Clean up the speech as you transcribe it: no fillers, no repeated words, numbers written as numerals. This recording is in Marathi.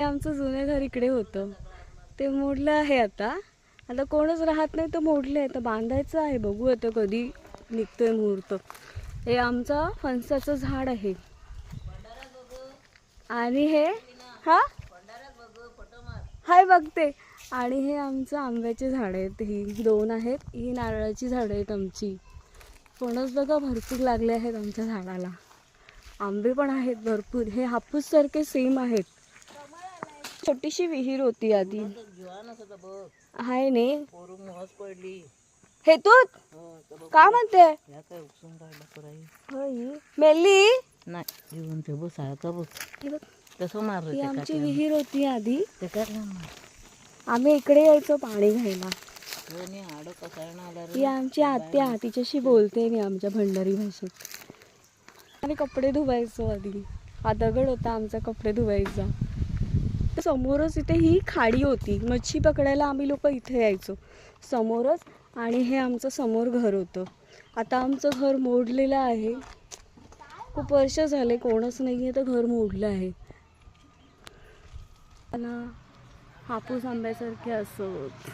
आमचं जुनं घर इकडे होतं, ते मोडलं आहे. आता आता कोणच राहत नाही तर मोडलं आहे. तर बांधायचं आहे, बघू आता कधी निघतोय मुहूर्त. हे आमचं फणसाचं झाड आहे आणि हे हा हाय बघते. आणि हे आमचं आंब्याचे झाड आहेत, ही 2 आहेत. ही नारळाची झाडं आहेत आमची. फणस बघा भरपूर लागले आहेत आमच्या झाडाला. आंबे पण आहेत भरपूर. हे हापूस सारखे सेम आहेत. छोटीशी विहीर होती आधी, हाय ने हे तू का म्हणते मेली ही आमची विहीर होती आधी. आम्ही इकडे यायचो पाणी घ्यायला. ही आमची आत्या, तिच्याशी बोलते मी आमच्या भंडारी भाषेत. आम्ही कपडे धुवायचो आधी. हा दगड होता आमचा कपडे धुवायचा. समोरच इथे ही खाडी होती, मच्छी पकडायला आम्ही लोक इथे यायचो समोरच. आणि हे आमचं समोर घर होतं. आता आमचं घर मोडलेलं आहे, खूप वर्ष झाले, कोणच नाही आहे तर घर मोडलं आहे. हापूस आंब्यासारखे असत.